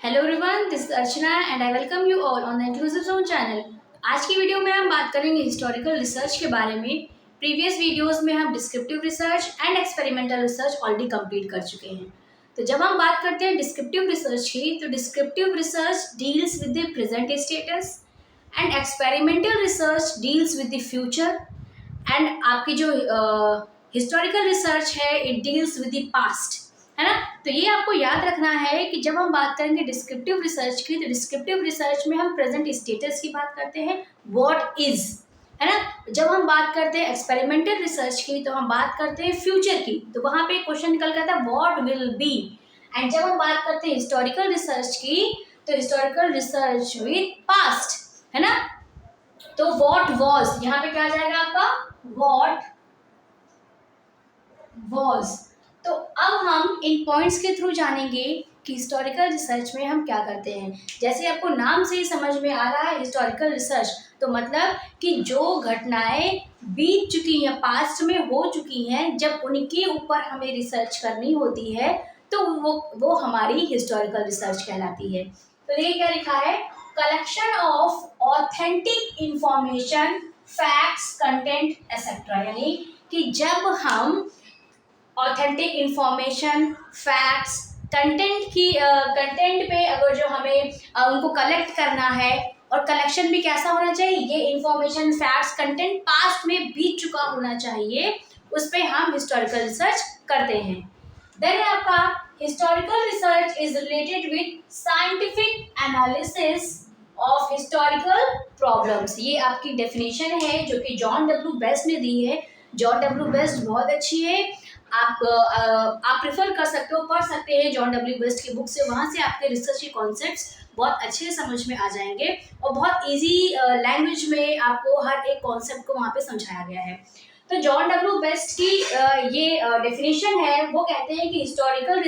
Hello everyone, this is Archana and I welcome you all on the inclusive zone channel. आज की video में हम बात करेंगे हिस्टोरिकल रिसर्च के बारे में। प्रीवियस वीडियोस में हम descriptive research and experimental research already complete कर चुके हैं। तो जब हम बात करते हैं डिस्क्रिप्टिव रिसर्च की, तो descriptive research deals with the present status and experimental research deals with the future and आपकी जो हिस्टोरिकल रिसर्च है it deals with the past, है ना। तो ये आपको याद रखना है कि जब हम बात करेंगे डिस्क्रिप्टिव रिसर्च की, तो डिस्क्रिप्टिव रिसर्च में हम प्रेजेंट स्टेटस की बात करते हैं, व्हाट इज, है ना। जब हम बात करते हैं एक्सपेरिमेंटल रिसर्च की, तो हम बात करते हैं फ्यूचर की, तो वहां पे क्वेश्चन निकल के आता है व्हाट विल बी। एंड जब हम बात करते हैं हिस्टोरिकल रिसर्च की, तो हिस्टोरिकल रिसर्च विद पास्ट, है ना। तो व्हाट वॉज, यहाँ पे क्या आ जाएगा आपका व्हाट वॉज। तो अब हम इन पॉइंट्स के थ्रू जानेंगे कि हिस्टोरिकल रिसर्च में हम क्या करते हैं। जैसे आपको नाम से ही समझ में आ रहा है हिस्टोरिकल रिसर्च, तो मतलब कि जो घटनाएं बीत चुकी हैं, पास्ट में हो चुकी हैं, जब उनके ऊपर हमें रिसर्च करनी होती है, तो वो हमारी हिस्टोरिकल रिसर्च कहलाती है। तो देखिए क्या लिखा है, collection of authentic information, facts, content etcetera. यानी कि जब हम ऑथेंटिक इंफॉर्मेशन, फैक्ट्स, कंटेंट पे अगर जो हमें उनको कलेक्ट करना है, और कलेक्शन भी कैसा होना चाहिए, ये इंफॉर्मेशन, फैक्ट्स, कंटेंट पास्ट में बीत चुका होना चाहिए, उस पर हम हिस्टोरिकल रिसर्च करते हैं। देन आपका historical research is related with scientific analysis of historical problems. ये आपकी डेफिनेशन है जो कि जॉन डब्ल्यू बेस्ट ने दी है। जॉन डब्ल्यू बेस्ट बहुत अच्छी है, आप प्रेफर कर सकते हो, पढ़ सकते हैं जॉन डब्ल्यू बेस्ट की बुक से। वहाँ से आपके रिसर्च के कॉन्सेप्ट्स बहुत अच्छे समझ में आ जाएंगे और बहुत इजी लैंग्वेज में आपको हर एक कॉन्सेप्ट को वहाँ पे समझाया गया है। तो जॉन डब्ल्यू बेस्ट की ये डेफिनेशन है, वो कहते हैं कि हिस्टोरिकल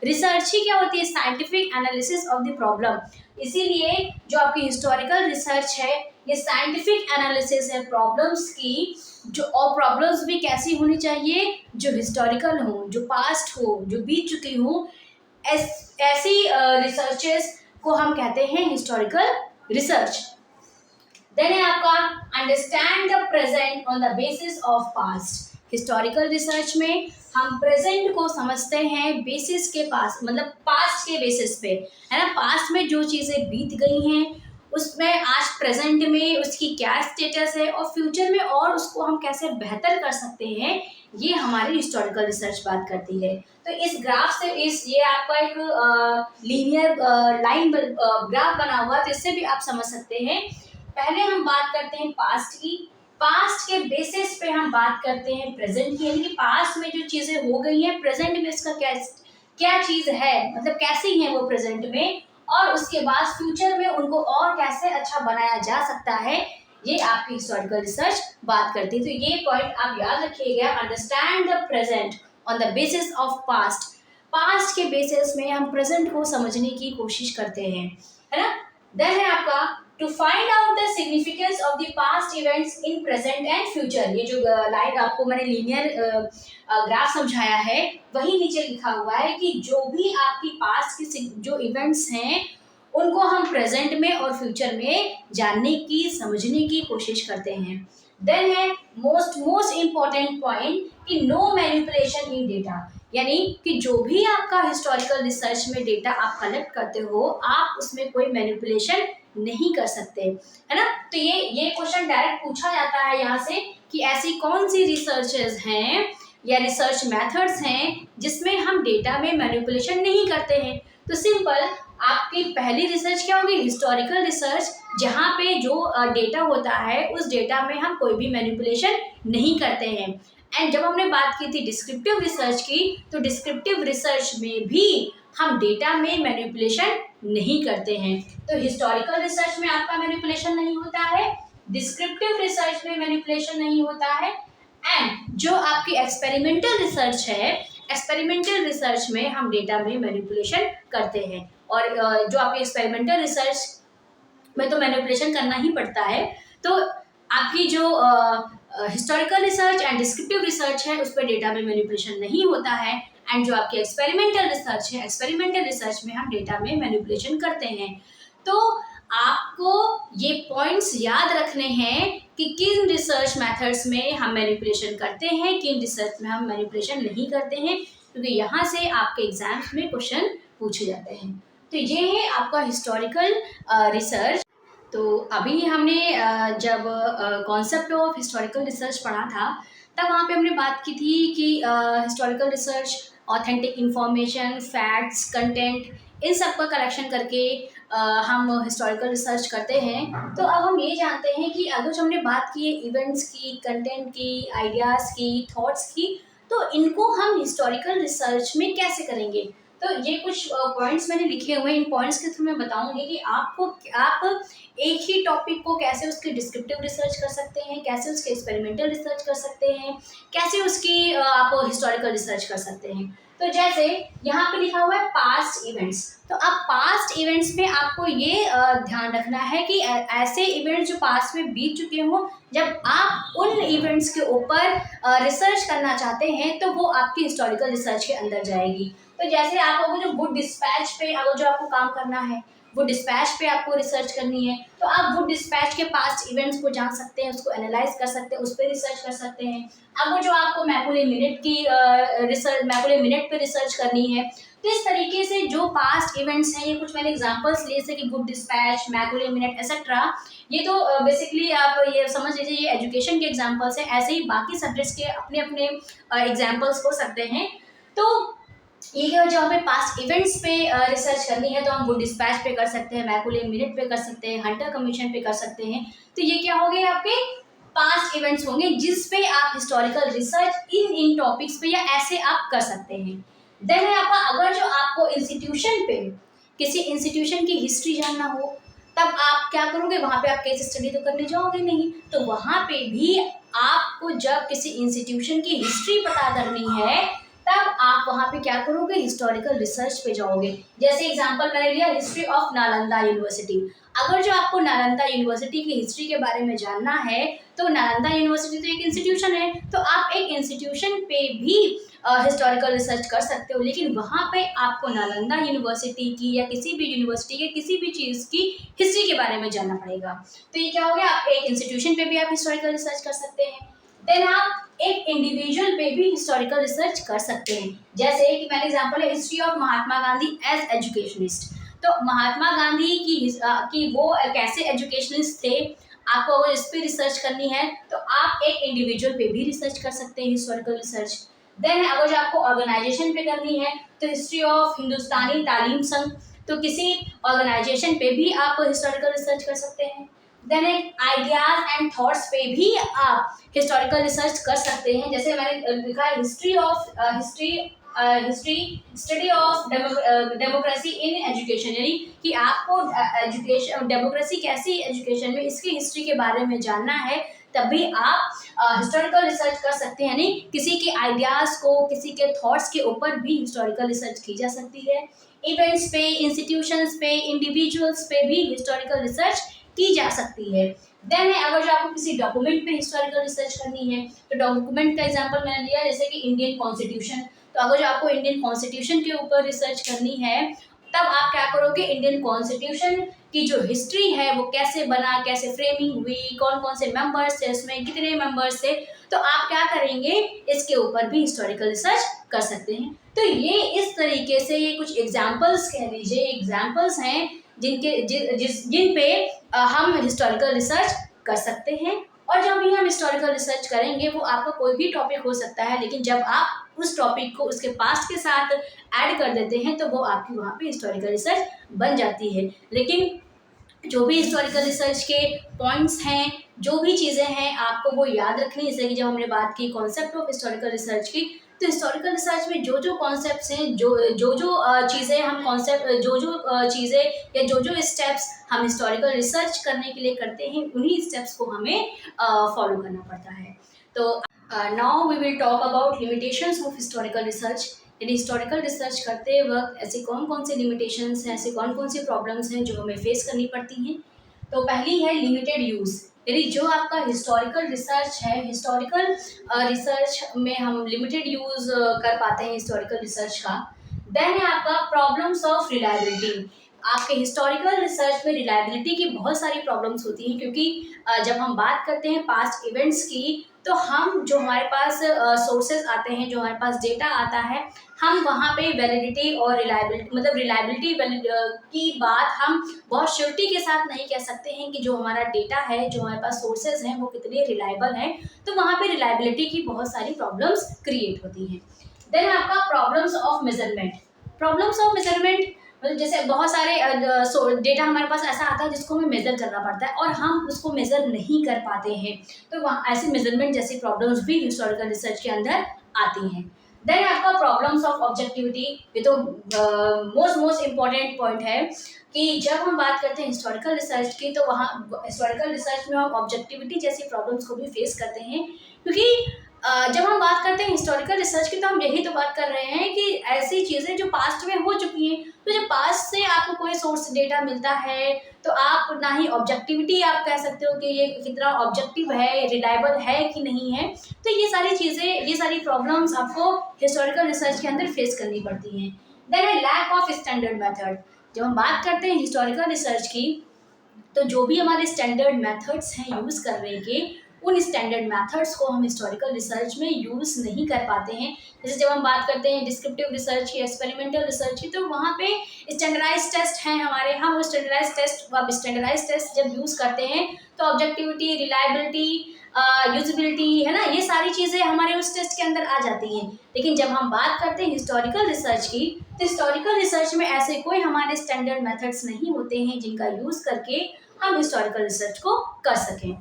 रिसर्च ही क्या होती है, scientific analysis of the problem. इसीलिए जो आपकी हिस्टोरिकल रिसर्च है, ये साइंटिफिक एनालिसिस है प्रॉब्लम्स की, जो और प्रॉब्लम्स भी कैसी होनी चाहिए, जो हिस्टोरिकल हो, जो पास्ट हो, जो बीत चुकी हो। ऐसी रिसर्चेस को हम कहते हैं हिस्टोरिकल रिसर्च। देन है आपका understand the present on the basis of past. Historical research में हम प्रेजेंट को समझते हैं बेसिस के पास, मतलब पास्ट के बेसिस पे, है ना। पास्ट में जो चीज़ें बीत गई हैं उसमें आज प्रेजेंट में उसकी क्या स्टेटस है, और फ्यूचर में और उसको हम कैसे बेहतर कर सकते हैं, ये हमारी हिस्टोरिकल रिसर्च बात करती है। तो इस ग्राफ से ये आपका एक लीनियर लाइन ग्राफ बना हुआ है, तो इससे भी आप समझ सकते हैं। पहले हम बात करते हैं पास्ट की, पास्ट के बेसिस पे हम बात करते हैं प्रेजेंट की, यानी कि पास्ट में जो चीजें हो गई हैं, प्रेजेंट में इसका क्या क्या चीज है, मतलब कैसी है वो प्रेजेंट में, और उसके बाद फ्यूचर में उनको और कैसे अच्छा बनाया जा सकता है, ये आपकी हिस्टोरिकल रिसर्च बात करती है। तो ये पॉइंट आप याद रखिएगा, understand the present on the basis of past. Past के बेसिस में हम प्रेजेंट को समझने की कोशिश करते हैं, है ना। देन है आपका to find out the significance of the past events in present and future. ये जो लाइन आपको मैंने लीनियर ग्राफ समझाया है, वही नीचे लिखा हुआ है कि जो भी आपकी पास्ट की जो इवेंट्स हैं, उनको हम प्रेजेंट में और फ्यूचर में जानने की, समझने की कोशिश करते हैं। देन है मोस्ट इम्पॉर्टेंट पॉइंट कि नो मैनिपुलेशन इन डेटा। यानी कि जो भी आपका हिस्टोरिकल रिसर्च में डेटा आप कलेक्ट करते हो, आप उसमें कोई मैनिपुलेशन नहीं कर सकते, है ना। तो ये क्वेश्चन डायरेक्ट पूछा जाता है यहाँ से कि ऐसी कौन सी रिसर्चेस हैं या रिसर्च मेथड्स हैं जिसमें हम डेटा में मैनिपुलेशन नहीं करते हैं। तो सिंपल, आपकी पहली रिसर्च क्या होगी, हिस्टोरिकल रिसर्च, जहाँ पे जो डेटा होता है उस डेटा में हम कोई भी मैनिपुलेशन नहीं करते हैं। एंड जब हमने बात की थी डिस्क्रिप्टिव रिसर्च की, तो डिस्क्रिप्टिव रिसर्च में भी हम डेटा में मैनिपुलेशन नहीं करते हैं। तो हिस्टोरिकल रिसर्च में आपका मैनिपुलेशन नहीं होता है, डिस्क्रिप्टिव रिसर्च में मैनिपुलेशन नहीं होता है, एंड जो आपकी एक्सपेरिमेंटल रिसर्च है, एक्सपेरिमेंटल रिसर्च में हम डेटा में मैनिपुलेशन करते हैं। और जो आपकी एक्सपेरिमेंटल रिसर्च में तो मैनिपुलेशन करना ही पड़ता है। तो आपकी जो historical research and descriptive research है, उस पर डेटा में मैनिपुलेशन नहीं होता है। एंड जो आपकी एक्सपेरिमेंटल रिसर्च है, एक्सपेरिमेंटल रिसर्च में हम डेटा में मैनिपुलेशन करते हैं। तो आपको ये पॉइंट्स याद रखने हैं कि किन रिसर्च मेथड्स में हम मैनिपुलेशन करते हैं, किन रिसर्च में हम मैनिपुलेशन नहीं करते हैं, क्योंकि यहाँ से आपके एग्जाम्स में क्वेश्चन पूछे जाते हैं। तो ये है आपका हिस्टोरिकल रिसर्च। तो अभी हमने जब कॉन्सेप्ट ऑफ हिस्टोरिकल रिसर्च पढ़ा था, तब वहाँ पे हमने बात की थी कि historical research authentic information, facts, content, इन सब का कलेक्शन करके हम हिस्टोरिकल रिसर्च करते हैं। तो अब हम ये जानते हैं कि अगर जो हमने बात की है इवेंट्स की, कंटेंट की, आइडियाज़ की, थॉट्स की, तो इनको हम हिस्टोरिकल रिसर्च में कैसे करेंगे। तो ये कुछ पॉइंट्स मैंने लिखे हुए हैं। इन पॉइंट्स के थ्रू मैं बताऊंगी कि आप एक ही टॉपिक को कैसे उसकी डिस्क्रिप्टिव रिसर्च कर सकते हैं, कैसे उसके एक्सपेरिमेंटल रिसर्च कर सकते हैं, कैसे उसकी आप हिस्टोरिकल रिसर्च कर सकते हैं। तो जैसे यहाँ पे लिखा हुआ है पास्ट इवेंट्स। तो अब पास्ट इवेंट्स में आपको ये ध्यान रखना है कि ऐसे इवेंट्स जो पास्ट में बीत चुके हों, जब आप उन इवेंट्स के ऊपर रिसर्च करना चाहते हैं तो वो आपकी हिस्टोरिकल रिसर्च के अंदर जाएगी। तो जैसे आपको जो वुड डिस्पैच पे अगर जो आपको काम करना है, वो डिस्पैच पे आपको रिसर्च करनी है, तो आप वो डिस्पैच के पास्ट इवेंट्स को जान सकते हैं, उसको एनालाइज कर सकते हैं, उस पर रिसर्च कर सकते हैं। अब वो जो आपको मैकुले मिनट की रिसर्च, मैकुले मिनट पे रिसर्च करनी है, तो इस तरीके से जो पास्ट इवेंट्स हैं, ये कुछ मैंने एग्जांपल्स लिए जैसे कि good dispatch, Macaulay minute etcetera, ये तो बेसिकली आप ये समझ लीजिए ये एजुकेशन के एग्जांपल्स हैं। ऐसे ही बाकी सब्जेक्ट्स के अपने अपने एग्जांपल्स हो सकते हैं। तो ये जो हमें पास्ट इवेंट्स पे रिसर्च करनी है, तो हम वो डिस्पैच पे कर सकते हैं, मैकुले मिनट पे कर सकते हैं, हंटर कमीशन पे कर सकते हैं। तो ये क्या हो गए आपके पास्ट इवेंट्स होंगे जिस पे आप हिस्टोरिकल रिसर्च इन टॉपिक्स पे या ऐसे आप कर सकते हैं। देन है आपका, अगर जो आपको इंस्टीट्यूशन पे किसी इंस्टीट्यूशन की हिस्ट्री जानना हो, तब आप क्या करोगे, वहाँ पे आप केस स्टडी तो करने जाओगे नहीं, तो वहाँ पे भी आपको जब किसी इंस्टीट्यूशन की हिस्ट्री पता करनी है, तब आप वहाँ पे क्या करोगे, हिस्टोरिकल रिसर्च पे जाओगे। जैसे एग्जांपल मैंने लिया हिस्ट्री ऑफ नालंदा यूनिवर्सिटी। अगर जो आपको नालंदा यूनिवर्सिटी की हिस्ट्री के बारे में जानना है, तो नालंदा यूनिवर्सिटी तो एक इंस्टीट्यूशन है, तो आप एक इंस्टीट्यूशन पे भी हिस्टोरिकल रिसर्च कर सकते हो, लेकिन वहाँ पे आपको नालंदा यूनिवर्सिटी की या किसी भी यूनिवर्सिटी के किसी भी चीज़ की हिस्ट्री के बारे में जानना पड़ेगा। तो ये क्या हो गया, आप एक इंस्टीट्यूशन पे भी आप हिस्टोरिकल रिसर्च कर सकते हैं। देन आप एक इंडिविजुअल पे भी हिस्टोरिकल रिसर्च कर सकते हैं। जैसे कि मैंने एग्जांपल है history of Mahatma Gandhi as educationist. तो महात्मा गांधी की वो कैसे एजुकेशनिस्ट थे, आपको अगर इस पे रिसर्च करनी है तो आप एक इंडिविजुअल पे भी रिसर्च कर सकते हैं, हिस्टोरिकल रिसर्च। देन अगर जो आपको ऑर्गेनाइजेशन पे करनी है, तो हिस्ट्री ऑफ हिंदुस्तानी तालीम संघ, तो किसी ऑर्गेनाइजेशन पे भी आप हिस्टोरिकल रिसर्च कर सकते हैं। देन एक आइडियाज एंड थॉट्स पे भी आप हिस्टोरिकल रिसर्च कर सकते हैं। जैसे मैंने लिखा है history study of democracy in education, यानी कि आपको एजुकेशन डेमोक्रेसी कैसी एजुकेशन में इसकी हिस्ट्री के बारे में जानना है, तभी आप हिस्टोरिकल रिसर्च कर सकते हैं। यानी किसी के आइडियाज़ को, किसी के थॉट्स के ऊपर भी हिस्टोरिकल रिसर्च की जा सकती है। इवेंट्स पे, इंस्टीट्यूशंस पे, इंडिविजुअल्स पे भी हिस्टोरिकल रिसर्च की जा सकती है। देन है अगर जो आपको किसी डॉक्यूमेंट पे हिस्टोरिकल रिसर्च करनी है, तो डॉक्यूमेंट का एग्जांपल मैंने लिया जैसे कि इंडियन कॉन्स्टिट्यूशन। तो अगर जो आपको इंडियन कॉन्स्टिट्यूशन के ऊपर रिसर्च करनी है, तब आप क्या करोगे, इंडियन कॉन्स्टिट्यूशन की जो हिस्ट्री है वो कैसे बना, कैसे फ्रेमिंग हुई, कौन कौन से मेंबर्स थे उसमें, कितने मेंबर्स थे, तो आप क्या करेंगे, इसके ऊपर भी हिस्टोरिकल रिसर्च कर सकते हैं। तो ये इस तरीके से ये कुछ एग्जाम्पल्स कह लीजिए, एग्जाम्पल्स हैं जिन पे हम हिस्टोरिकल रिसर्च कर सकते हैं। और जब भी हम हिस्टोरिकल रिसर्च करेंगे, वो आपका कोई भी टॉपिक हो सकता है, लेकिन जब आप उस टॉपिक को उसके पास्ट के साथ ऐड कर देते हैं, तो वो आपकी वहाँ पे हिस्टोरिकल रिसर्च बन जाती है। लेकिन जो भी हिस्टोरिकल रिसर्च के पॉइंट्स हैं, जो भी चीज़ें हैं, आपको वो याद रखनी है। जैसे कि जब हमने बात की कॉन्सेप्ट ऑफ हिस्टोरिकल रिसर्च की, तो हिस्टोरिकल रिसर्च में जो जो कॉन्सेप्ट्स हैं, जो चीज़ें हम कॉन्सेप्ट चीज़ें या जो स्टेप्स हम हिस्टोरिकल रिसर्च करने के लिए करते हैं, उन्हीं स्टेप्स को हमें फॉलो करना पड़ता है। तो now we will talk about limitations of historical research. यानी हिस्टोरिकल रिसर्च करते वक्त ऐसे कौन कौन से लिमिटेशंस हैं, ऐसे कौन कौन सी प्रॉब्लम्स हैं जो हमें फेस करनी पड़ती हैं। तो पहली है लिमिटेड यूज़, यानी जो आपका हिस्टोरिकल रिसर्च है, हिस्टोरिकल रिसर्च में हम लिमिटेड यूज कर पाते हैं हिस्टोरिकल रिसर्च का। देन है आपका प्रॉब्लम्स ऑफ रिलायबिलिटी। आपके हिस्टोरिकल रिसर्च में रिलायबिलिटी की बहुत सारी प्रॉब्लम्स होती हैं, क्योंकि जब हम बात करते हैं पास्ट इवेंट्स की, तो हम जो हमारे पास सोर्सेज आते हैं, जो हमारे पास डेटा आता है, हम वहाँ पे वैलिडिटी और रिलायबिलिटी, मतलब रिलायबिलिटी की बात हम बहुत श्योरिटी के साथ नहीं कह सकते हैं कि जो हमारा डेटा है, जो हमारे पास सोर्सेज हैं, वो कितने रिलायबल हैं। तो वहाँ पे रिलायबिलिटी की बहुत सारी प्रॉब्लम्स क्रिएट होती हैं। देन आपका problems of measurement. Problems of measurement मतलब जैसे बहुत सारे डेटा हमारे पास ऐसा आता है जिसको हमें मेजर करना पड़ता है और हम उसको मेजर नहीं कर पाते हैं, तो वहाँ ऐसे मेजरमेंट जैसी प्रॉब्लम्स भी हिस्टोरिकल रिसर्च के अंदर आती हैं। देन आपका प्रॉब्लम्स ऑफ ऑब्जेक्टिविटी। ये तो मोस्ट इम्पॉर्टेंट पॉइंट है कि जब हम बात करते हैं हिस्टोरिकल रिसर्च की, तो वहाँ हिस्टोरिकल रिसर्च में हम ऑब्जेक्टिविटी जैसी प्रॉब्लम्स को भी फेस करते हैं, क्योंकि जब हम बात करते हैं हिस्टोरिकल रिसर्च की, तो हम यही तो बात कर रहे हैं कि ऐसी चीज़ें जो पास्ट में हो चुकी हैं, तो जब पास्ट से आपको कोई सोर्स डेटा मिलता है, तो आप ना ही ऑब्जेक्टिविटी आप कह सकते हो कि ये कितना ऑब्जेक्टिव है, रिलायबल है कि नहीं है। तो ये सारी चीज़ें, ये सारी प्रॉब्लम्स आपको हिस्टोरिकल रिसर्च के अंदर फेस करनी पड़ती हैं। देन है लैक ऑफ स्टैंडर्ड मेथड। जब हम बात करते हैं हिस्टोरिकल रिसर्च की, तो जो भी हमारे स्टैंडर्ड मेथड्स हैं यूज़ करने के, उन स्टैंडर्ड मेथड्स को हम हिस्टोरिकल रिसर्च में यूज़ नहीं कर पाते हैं। जैसे जब हम बात करते हैं डिस्क्रिप्टिव रिसर्च की, एक्सपेरिमेंटल रिसर्च की, तो वहाँ पे स्टैंडर्डाइज टेस्ट हैं हमारे, हम वो स्टैंडर्डाइज टेस्ट जब यूज़ करते हैं, तो ऑब्जेक्टिविटी, रिलायबिलिटी, यूजिबिलिटी, है ना, ये सारी चीज़ें हमारे उस टेस्ट के अंदर आ जाती हैं। लेकिन जब हम बात करते हैं हिस्टोरिकल रिसर्च की, तो हिस्टोरिकल रिसर्च में ऐसे कोई हमारे स्टैंडर्ड मेथड्स नहीं होते हैं जिनका यूज़ करके हम हिस्टोरिकल रिसर्च को कर सकें।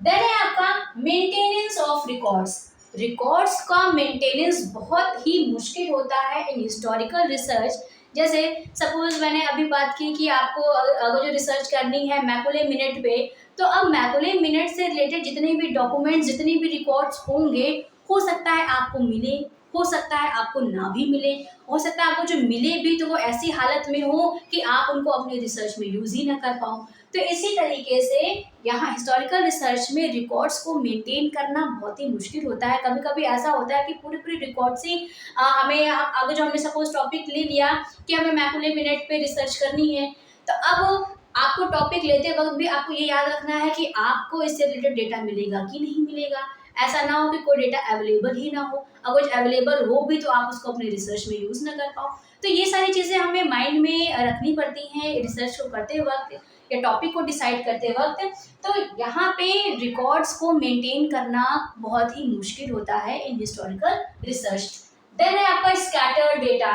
देन है आपका मेंटेनेंस ऑफ रिकॉर्ड्स। रिकॉर्ड्स का मेंटेनेंस बहुत ही मुश्किल होता है इन हिस्टोरिकल रिसर्च। जैसे सपोज मैंने अभी बात की कि आपको अगर जो रिसर्च करनी है मैकुले मिनट पे, तो अब मैकुले मिनट से रिलेटेड जितने भी डॉक्यूमेंट्स, जितने भी रिकॉर्ड्स होंगे, हो सकता है आपको मिले, हो सकता है आपको ना भी मिले, हो सकता है आपको जो मिले भी तो वो ऐसी हालत में हो कि आप उनको अपने रिसर्च में यूज़ ही ना कर पाओ। तो इसी तरीके से यहाँ हिस्टोरिकल रिसर्च में रिकॉर्ड्स को मेंटेन करना बहुत ही मुश्किल होता है। कभी कभी ऐसा होता है कि पूरे पूरे रिकॉर्ड्स ही हमें, अगर जो हमने सपोज टॉपिक ले लिया कि हमें मैकुले मिनट पे रिसर्च करनी है, तो अब आपको टॉपिक लेते वक्त भी आपको ये याद रखना है कि आपको इससे रिलेटेड डेटा मिलेगा कि नहीं मिलेगा। ऐसा ना हो कि कोई डेटा अवेलेबल ही ना हो, अगर कुछ अवेलेबल हो भी तो आप उसको अपने रिसर्च में यूज़ ना कर पाओ। तो ये सारी चीज़ें हमें माइंड में रखनी पड़ती हैं रिसर्च को करते वक्त या टॉपिक को डिसाइड करते वक्त। तो यहाँ पे रिकॉर्ड्स को मेंटेन करना बहुत ही मुश्किल होता है इन हिस्टोरिकल रिसर्च। देन है आपका स्कैटर्ड डेटा।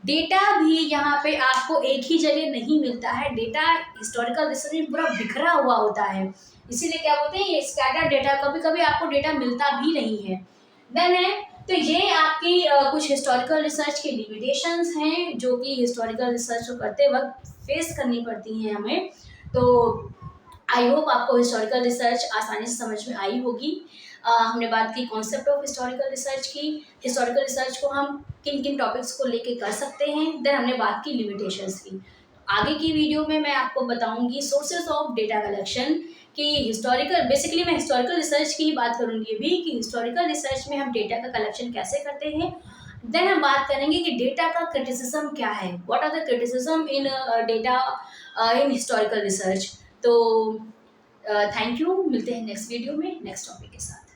डेटा भी यहाँ पे आपको एक ही जगह नहीं मिलता है, डेटा हिस्टोरिकल रिसर्च में पूरा बिखरा हुआ होता है, इसीलिए क्या बोलते हैं ये स्कैटर्ड डेटा। कभी कभी आपको डेटा मिलता भी नहीं है। देन है, तो ये आपकी कुछ हिस्टोरिकल रिसर्च की लिमिटेशंस हैं जो कि हिस्टोरिकल रिसर्च को करते वक्त फेस करनी पड़ती हैं हमें। तो आई होप आपको हिस्टोरिकल रिसर्च आसानी से समझ में आई होगी। हमने बात की कॉन्सेप्ट ऑफ हिस्टोरिकल रिसर्च की, हिस्टोरिकल रिसर्च को हम किन किन टॉपिक्स को लेके कर सकते हैं। देन हमने बात की लिमिटेशंस की। आगे की वीडियो में मैं आपको बताऊंगी सोर्सेज ऑफ डेटा कलेक्शन कि हिस्टोरिकल, बेसिकली मैं हिस्टोरिकल रिसर्च की ही बात करूंगी अभी कि हिस्टोरिकल रिसर्च में हम डेटा का कलेक्शन कैसे करते हैं। देन हम बात करेंगे कि डेटा का क्रिटिसिज्म क्या है, what are the criticism in data in historical research. तो थैंक यू, मिलते हैं नेक्स्ट वीडियो में नेक्स्ट टॉपिक के साथ।